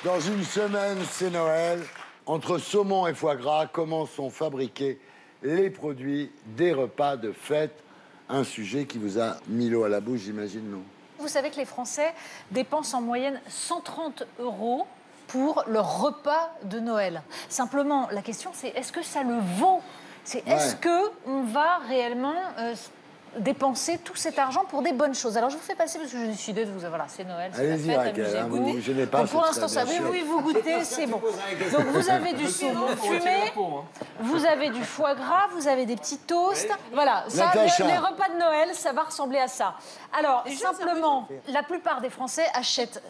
Dans une semaine, c'est Noël. Entre saumon et foie gras, comment sont fabriqués les produits des repas de fête? Un sujet qui vous a mis l'eau à la bouche, j'imagine, non? Vous savez que les Français dépensent en moyenne 130 € pour leur repas de Noël. Simplement, la question, c'est est-ce que ça le vaut? Est-ce qu'on va réellement dépenser tout cet argent pour des bonnes choses? Alors, je vous fais passer, parce que j'ai décidé de vous... Voilà, c'est Noël, c'est la fête, amusez-vous. Je n'ai pas. Donc, pour l'instant, ça oui, vous goûtez, c'est bon. Donc, vous avez du saumon fumé, vous avez du foie gras, vous avez des petits toasts. Voilà, ça, les repas de Noël, ça va ressembler à ça. Alors, simplement, la plupart des Français achètent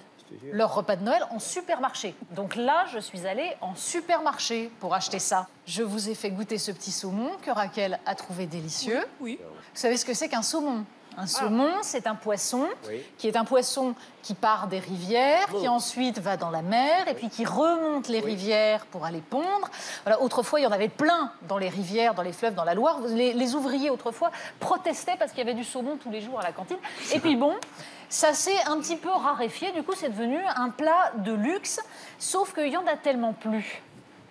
leur repas de Noël en supermarché. Donc là, je suis allée en supermarché pour acheter ça. Je vous ai fait goûter ce petit saumon que Raquel a trouvé délicieux. Oui. Vous savez ce que c'est qu'un saumon? Un saumon, c'est un poisson qui est un poisson qui part des rivières, qui ensuite va dans la mer et puis qui remonte les rivières pour aller pondre. Voilà, autrefois, il y en avait plein dans les rivières, dans les fleuves, dans la Loire. Les ouvriers, autrefois, protestaient parce qu'il y avait du saumon tous les jours à la cantine. Et puis bon, ça s'est un petit peu raréfié. Du coup, c'est devenu un plat de luxe. Sauf qu'il y en a tellement plus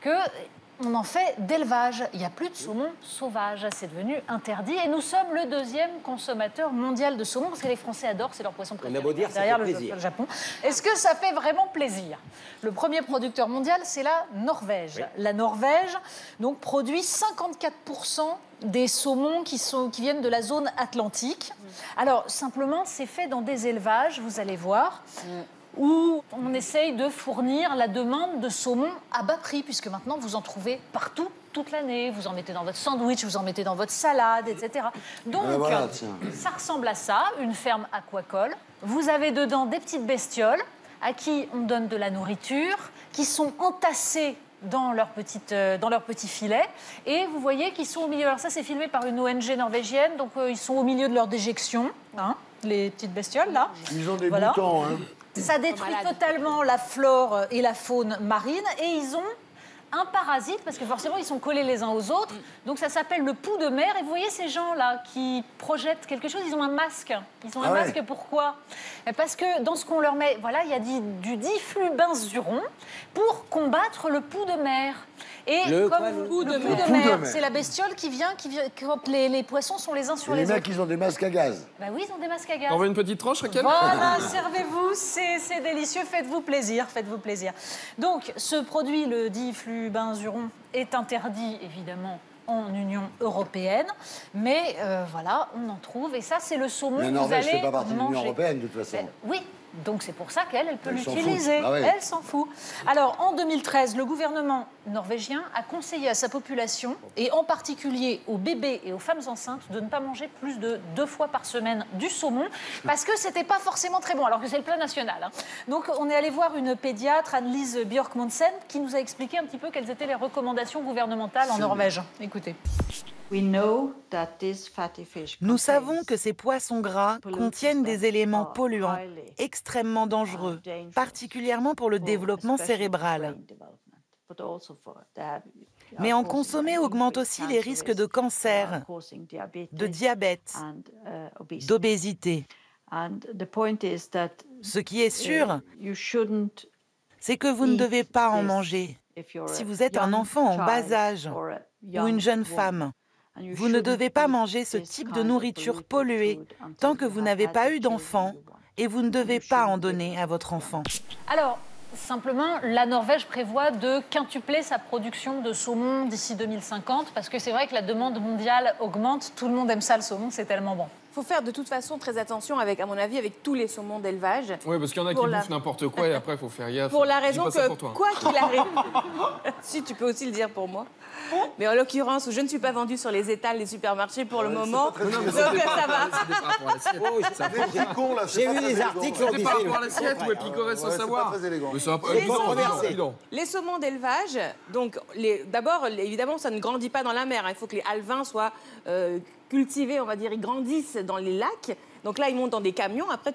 qu'on en fait d'élevage. Il n'y a plus de saumon sauvage. C'est devenu interdit. Et nous sommes le deuxième consommateur mondial de saumon parce que les Français adorent, c'est leur poisson préféré. On a beau dire, derrière ça fait plaisir. le Japon. Est-ce que ça fait vraiment plaisir? Le premier producteur mondial, c'est la Norvège. Oui. La Norvège donc, produit 54% des saumons qui viennent de la zone atlantique. Alors, simplement, c'est fait dans des élevages, vous allez voir, où on essaye de fournir la demande de saumon à bas prix, puisque maintenant, vous en trouvez partout, toute l'année. Vous en mettez dans votre sandwich, vous en mettez dans votre salade, etc. Donc, ça ressemble à ça, une ferme aquacole. Vous avez dedans des petites bestioles à qui on donne de la nourriture, qui sont entassées dans leur petit filet. Et vous voyez qu'ils sont au milieu. Alors ça, c'est filmé par une ONG norvégienne. Donc, ils sont au milieu de leur déjection, hein, les petites bestioles, là. Ils ont des boutons, hein. Ça détruit totalement la flore et la faune marine. Et ils ont un parasite, parce que forcément, ils sont collés les uns aux autres. Donc, ça s'appelle le poux de mer. Et vous voyez ces gens-là qui projettent quelque chose, ils ont un masque. Ils ont un masque, pourquoi? Parce que dans ce qu'on leur met, voilà, il y a du diflubenzuron pour combattre le poux de mer. Et le poux de mer, c'est la bestiole qui vient quand les poissons sont les uns sur les autres. Les mecs, ils ont des masques à gaz. Bah oui, ils ont des masques à gaz. On veut une petite tranche, Raquel? Voilà, servez-vous, c'est délicieux, faites-vous plaisir, faites-vous plaisir. Donc, ce produit, le diflubenzuron, est interdit, évidemment, en Union européenne, mais voilà, on en trouve, et ça, c'est le saumon que vous allez manger. La Norvège ne fait pas partie de l'Union européenne, de toute façon. Oui. Donc c'est pour ça qu'elle peut l'utiliser. Elle s'en fout. Alors en 2013, le gouvernement norvégien a conseillé à sa population, et en particulier aux bébés et aux femmes enceintes, de ne pas manger plus de 2 fois par semaine du saumon, parce que c'était pas forcément très bon, alors que c'est le plat national. Hein. Donc on est allé voir une pédiatre, Annelise Björk-Monsen, qui nous a expliqué un petit peu quelles étaient les recommandations gouvernementales en Norvège. Écoutez. Nous savons que ces poissons gras contiennent des éléments polluants extrêmement dangereux, particulièrement pour le développement cérébral. Mais en consommer augmente aussi les risques de cancer, de diabète, d'obésité. Ce qui est sûr, c'est que vous ne devez pas en manger. Si vous êtes un enfant en bas âge ou une jeune femme, vous ne devez pas manger ce type de nourriture polluée tant que vous n'avez pas eu d'enfant et vous ne devez pas en donner à votre enfant. Alors, simplement, la Norvège prévoit de quintupler sa production de saumon d'ici 2050 parce que c'est vrai que la demande mondiale augmente. Tout le monde aime ça, le saumon, c'est tellement bon. Il faut faire de toute façon très attention, à mon avis, avec tous les saumons d'élevage. Oui, parce qu'il y en a qui bouffent n'importe quoi et après, il faut faire gaffe. Pour la raison que, quoi qu'il arrive... Si, tu peux aussi le dire pour moi. Mais en l'occurrence, je ne suis pas vendue sur les étals des supermarchés pour le moment. Donc ça va. J'ai vu des articles qui ont dit par rapport à l'assiette ou épicoré sans savoir. Les saumons d'élevage, donc d'abord, évidemment, ça ne grandit pas dans la mer. Il faut que les alevins soient cultivés, on va dire, ils grandissent dans les lacs. Donc là, ils montent dans des camions. Après,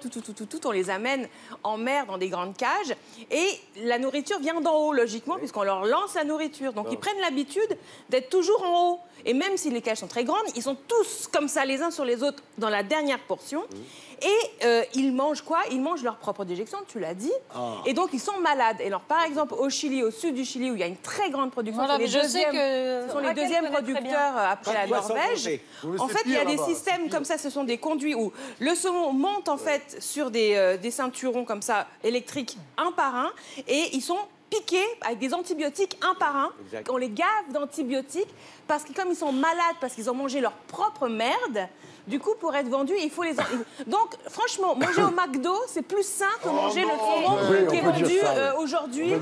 on les amène en mer dans des grandes cages. Et la nourriture vient d'en haut, logiquement, puisqu'on leur lance la nourriture. Donc, ils prennent l'habitude d'être toujours en haut. Et même si les cages sont très grandes, ils sont tous comme ça, les uns sur les autres, dans la dernière portion. Et ils mangent quoi? Ils mangent leur propre déjection, tu l'as dit. Et donc, ils sont malades. Et alors, par exemple, au Chili, au sud du Chili, où il y a une très grande production, voilà, ce sont les deuxièmes producteurs après la Norvège. En fait, il y a des systèmes comme ça, ce sont des conduits où le saumon monte en fait sur des ceinturons comme ça, électriques, un par un, et ils sont piqués avec des antibiotiques un par un. On les gave d'antibiotiques parce que comme ils sont malades, parce qu'ils ont mangé leur propre merde, du coup, pour être vendus, il faut les... Donc, franchement, manger au McDo, c'est plus sain que manger le saumon qui est vendu aujourd'hui.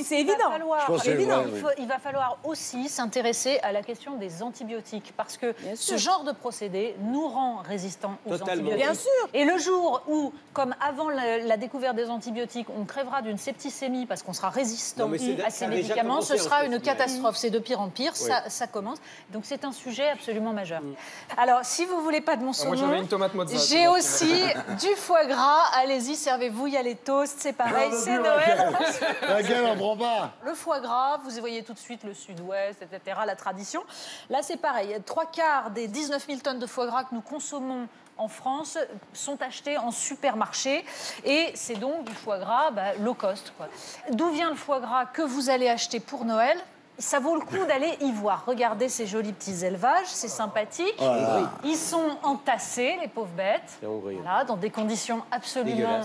C'est évident. Il va falloir aussi s'intéresser à la question des antibiotiques, parce que ce genre de procédé nous rend résistants aux antibiotiques. Bien sûr. Et le jour où, comme avant la découverte des antibiotiques, on crèvera d'une septicémie parce qu'on sera résistant à ces médicaments, ce sera une catastrophe. C'est de pire en pire, ça commence. Donc c'est un sujet absolument majeur. Alors, si vous voulez pas de mon saumon, moi j'avais une tomate mozzarella. j'ai aussi du foie gras. Allez-y, servez-vous, il y a les toasts, c'est pareil, c'est Noël. Laquelle on prend pas? Le foie gras, vous voyez tout de suite le sud-ouest, etc., la tradition. Là, c'est pareil. 3/4 des 19 000 tonnes de foie gras que nous consommons en France sont achetés en supermarché et c'est donc du foie gras low cost. D'où vient le foie gras que vous allez acheter pour Noël? Ça vaut le coup d'aller y voir. Regardez ces jolis petits élevages, c'est sympathique. Voilà. Ils sont entassés, les pauvres bêtes, voilà, dans des conditions absolument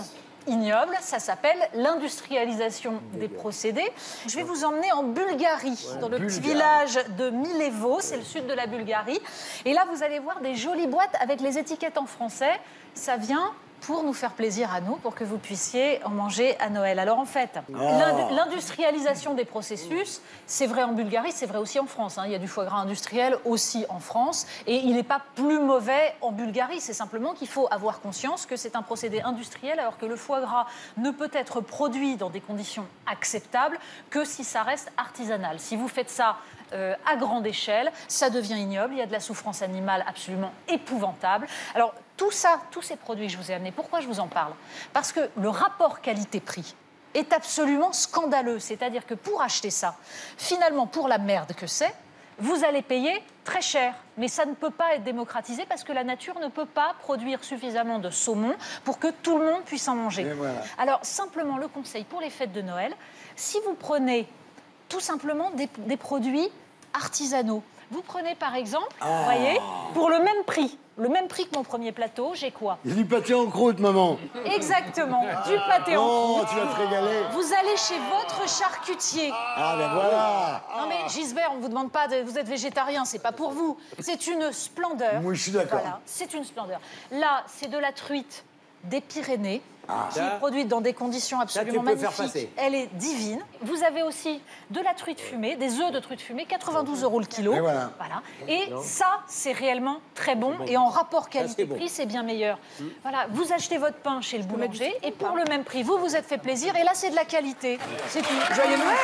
ignoble. Ça s'appelle l'industrialisation des procédés. Je vais vous emmener en Bulgarie, dans le petit village de Milevo, c'est le sud de la Bulgarie. Et là, vous allez voir des jolies boîtes avec les étiquettes en français. Ça vient pour nous faire plaisir à nous, pour que vous puissiez en manger à Noël. Alors en fait, l'industrialisation des processus, c'est vrai en Bulgarie, c'est vrai aussi en France. Il y a du foie gras industriel aussi en France, et il n'est pas plus mauvais en Bulgarie. C'est simplement qu'il faut avoir conscience que c'est un procédé industriel, alors que le foie gras ne peut être produit dans des conditions acceptables que si ça reste artisanal. Si vous faites ça à grande échelle, ça devient ignoble, il y a de la souffrance animale absolument épouvantable. Alors tout ça, tous ces produits que je vous ai amenés, pourquoi je vous en parle? Parce que le rapport qualité-prix est absolument scandaleux. C'est-à-dire que pour acheter ça, finalement, pour la merde que c'est, vous allez payer très cher. Mais ça ne peut pas être démocratisé parce que la nature ne peut pas produire suffisamment de saumon pour que tout le monde puisse en manger. Voilà. Alors, simplement, le conseil pour les fêtes de Noël, si vous prenez tout simplement des produits artisanaux. Vous prenez par exemple, vous voyez, pour le même prix que mon premier plateau, j'ai quoi? Il y a du pâté en croûte, maman. Exactement, du pâté en croûte. Oh, tu vas te régaler. Vous allez chez votre charcutier. Ah ben voilà. Non mais Gisbert, on vous demande pas, vous êtes végétarien, c'est pas pour vous. C'est une splendeur. Oui, je suis d'accord. Voilà, c'est une splendeur. Là, c'est de la truite des Pyrénées. Qui est produite dans des conditions absolument magnifiques. Elle est divine. Vous avez aussi de la truite fumée, des œufs de truite fumée, 92 € le kilo. Et voilà. Et ça, c'est réellement très bon. Et en rapport qualité-prix, c'est bien meilleur. Voilà, vous achetez votre pain chez le boulanger et pour le même prix, vous êtes fait plaisir. Et là, c'est de la qualité. C'est tout. Joyeux Noël.